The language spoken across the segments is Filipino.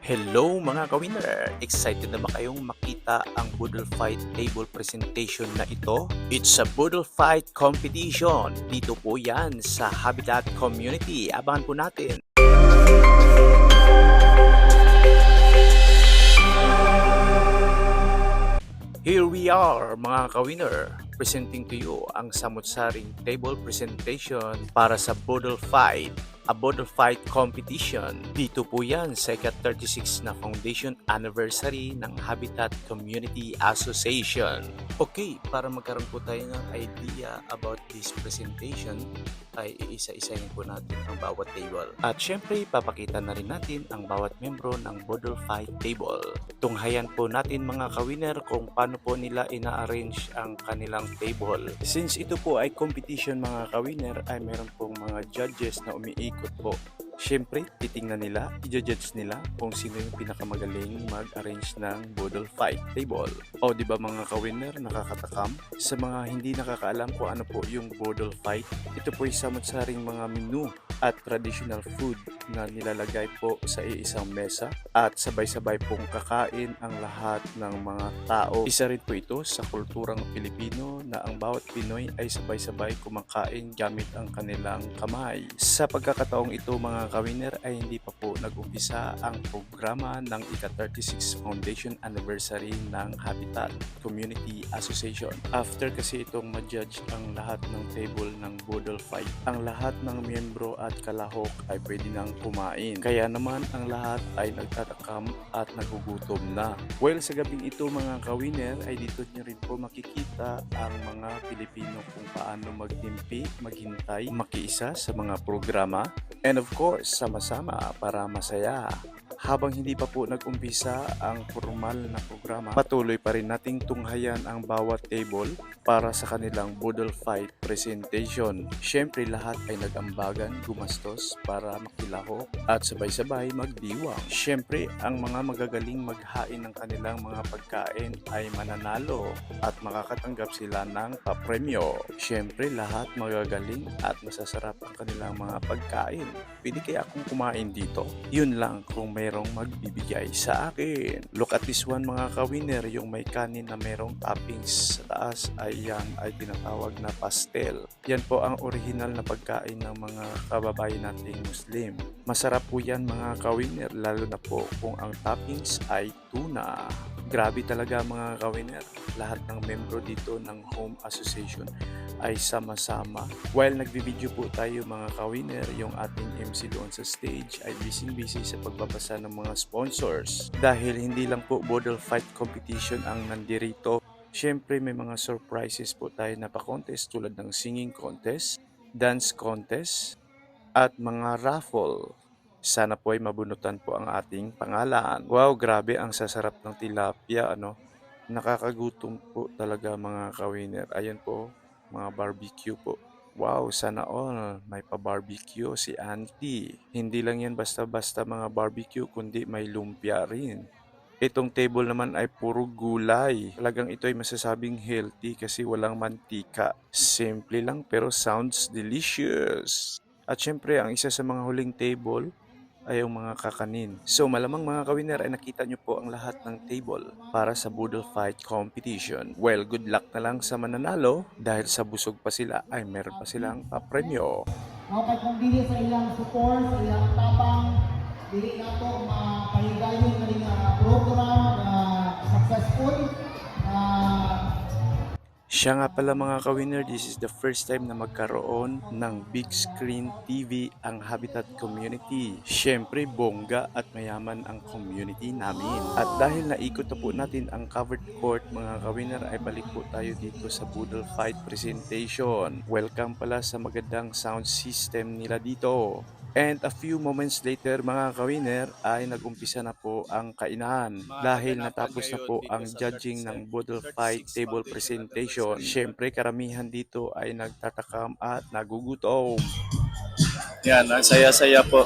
Hello mga ka-winner! Excited na ba kayong makita ang Boodle Fight table presentation na ito? It's a Boodle Fight competition. Dito po yan sa Habitat Community. Abangan po natin. Here we are mga ka-winner, presenting to you ang samut-saring table presentation para sa Boodle Fight, a Boodle Fight competition. Dito po yan sa ika-36 na foundation anniversary ng Habitat Community Association. Okay, para magkaroon po tayo ng idea about this presentation, ay iisa-isahin po natin ang bawat table. At syempre, papakita na rin natin ang bawat membro ng Boodle Fight table. Tunghayan po natin mga ka-winner kung paano po nila ina-arrange ang kanilang table. Since ito po ay competition mga ka-winner, ay meron pong mga judges na umiikot po. Siyempre, titingnan nila, i-judge nila kung sino yung pinakamagaling mag-arrange ng Boodle Fight table. O di ba mga ka-winner, nakakatakam? Sa mga hindi nakakaalam kung ano po yung Boodle Fight, ito po ay samut-saring mga menu at traditional food na nilalagay po sa iisang mesa at sabay-sabay pong kakain ang lahat ng mga tao. Isa rin po ito sa kulturang Pilipino na ang bawat Pinoy ay sabay-sabay kumakain gamit ang kanilang kamay. Sa pagkakataong ito mga ka-winner ay hindi pa po nag-umpisa ang programa ng ika-36 Foundation Anniversary ng Habitat Community Association. After kasi itong ma-judge ang lahat ng table ng Boodle Fight, ang lahat ng miyembro at kalahok ay pwede nang kumain. Kaya naman ang lahat ay nagtatakam at nagugutom na. Well, sa gabing ito mga ka-winner ay dito nyo rin po makikita ang mga Pilipino kung paano magtimpi, maghintay, makiisa sa mga programa, and of course, sama-sama para masaya. Habang hindi pa po nag-umpisa ang formal na programa, patuloy pa rin nating tunghayan ang bawat table para sa kanilang Boodle Fight presentation. Siyempre lahat ay nag-ambagan, gumastos para makilahok at sabay-sabay magdiwang. Siyempre ang mga magagaling maghain ng kanilang mga pagkain ay mananalo at makakatanggap sila ng papremyo. Siyempre lahat magagaling at masasarap ang kanilang mga pagkain. Pwede kaya akong kumain dito? Yun lang kung merong magbibigay sa akin. Look at this one mga ka-winner, yung may kanin na merong toppings sa taas ay yan ay tinatawag na pastel. Yan po ang original na pagkain ng mga kababayan nating Muslim. Masarap po yan mga ka-winner, lalo na po kung ang toppings ay tuna. Grabe talaga mga ka-winner, lahat ng membro dito ng Home Association ay sama-sama. While nagbibideo po tayo mga ka-winner, yung ating MC doon sa stage ay busy-busy sa pagbabasa ng mga sponsors. Dahil hindi lang po Boodle Fight competition ang nandirito, syempre may mga surprises po tayo na pa-contest tulad ng singing contest, dance contest, at mga raffle. Sana po ay mabunutan po ang ating pangalan. Wow, grabe ang sasarap ng tilapia, ano? Nakakagutom po talaga mga ka-winner. Ayan po, mga barbecue po. Wow, sana all may pa-barbecue si auntie. Hindi lang yan basta-basta mga barbecue, kundi may lumpia rin. Itong table naman ay puro gulay. Talagang ito ay masasabing healthy kasi walang mantika. Simple lang pero sounds delicious. At syempre, ang isa sa mga huling table ay yung mga kakanin. So malamang mga ka-winner ay nakita nyo po ang lahat ng table para sa Boodle Fight competition. Well, good luck na lang sa mananalo dahil sa busog pa sila ay meron pa silang papremyo. Okay, kung dili sa ilang support, sa ilang tabang, dili na ito mapahigayon na rin program successful. Siya nga pala mga ka-winner, this is the first time na magkaroon ng big screen TV ang Habitat Community. Siyempre, bongga at mayaman ang community namin. At dahil naikot na po natin ang covered court mga ka-winner, ay balik po tayo dito sa Boodle Fight presentation. Welcome pala sa magandang sound system nila dito. And a few moments later mga ka-winner ay nag-umpisa na po ang kainan dahil natapos na po ang judging ng Boodle Fight table presentation. Siyempre karamihan dito ay nagtatakam at nagugutom. Yan, ang saya-saya po.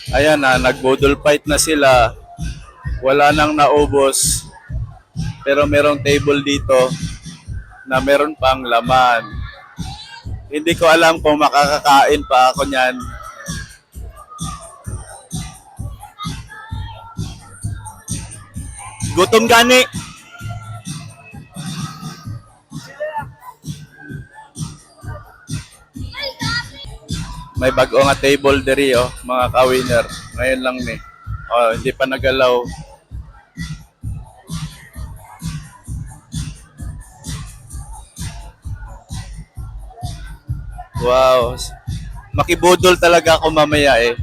Ayan na, nagbudol fight na sila. Wala nang naubos. Pero merong table dito na meron pang laman. Hindi ko alam kung makakakain pa ako niyan. Gutom gani. May bago nga table diri oh, mga ka-winner. Ngayon lang ni. Oh, hindi pa nagalaw. Wow. Makibudol talaga ako mamaya eh.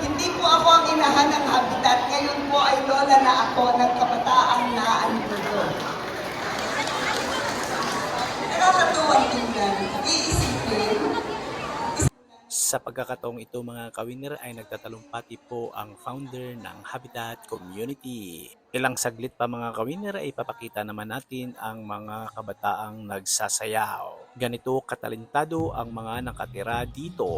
Hindi po ako ang inahan ng habitat. Ngayon po ay lola na ako ng kabataang naanibado. Nakakatuwang tingnan. Iisipin. Sa pagkakataong ito mga kawiner ay nagtatalumpati po ang founder ng Habitat Community. Ilang saglit pa mga kawiner ay ipapakita naman natin ang mga kabataang nagsasayaw. Ganito katalentado ang mga nakatira dito.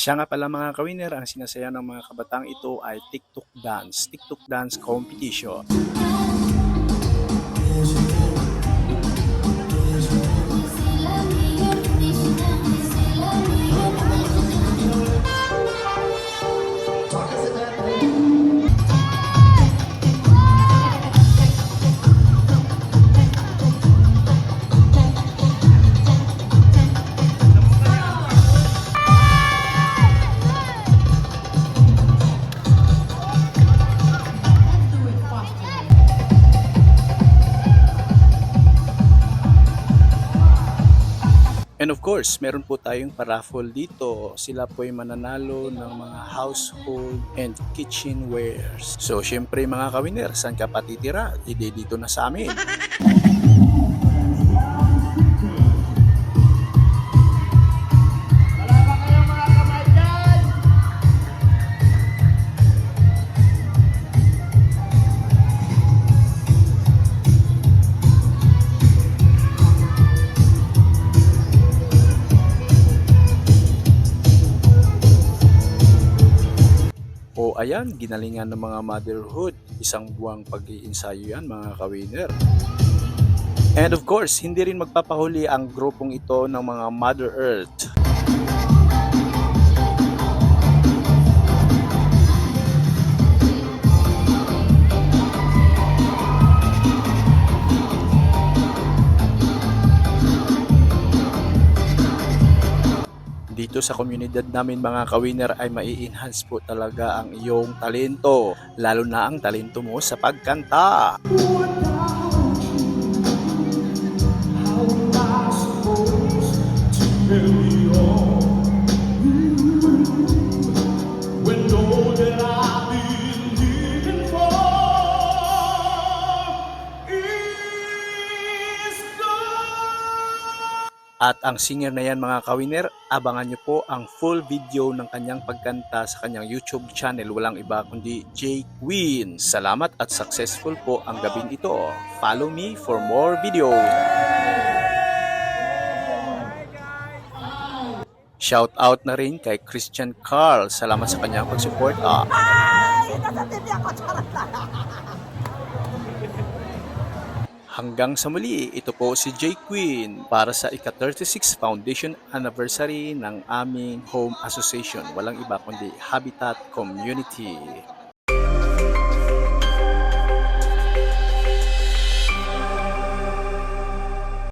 Siya nga pala mga kawiner, ang sinasaya ng mga kabatang ito ay TikTok dance competition. And of course, meron po tayong paraffle dito. Sila po ay mananalo ng mga household and kitchenwares. So, syempre mga kawiner, saan ka patitira? Hindi dito na sa amin. O ayan, ginalingan ng mga motherhood. Isang buwang pag-iinsayo yan mga kawiner. And of course, hindi rin magpapahuli ang grupong ito ng mga Mother Earth. Dito sa komunidad namin mga kawiner ay mai-enhance po talaga ang iyong talento, lalo na ang talento mo sa pagkanta. At ang singer na yan mga kawiner, abangan nyo po ang full video ng kanyang pagkanta sa kanyang YouTube channel. Walang iba kundi J Queen. Salamat at successful po ang gabing ito. Follow me for more video. Shout out na rin kay Christian Carl. Salamat sa kanyang pagsuporta. makita sa TV ako, charot lang. Hanggang sa muli, ito po si J. Queen para sa ika-36 Foundation Anniversary ng aming Home Association. Walang iba kundi Habitat Community.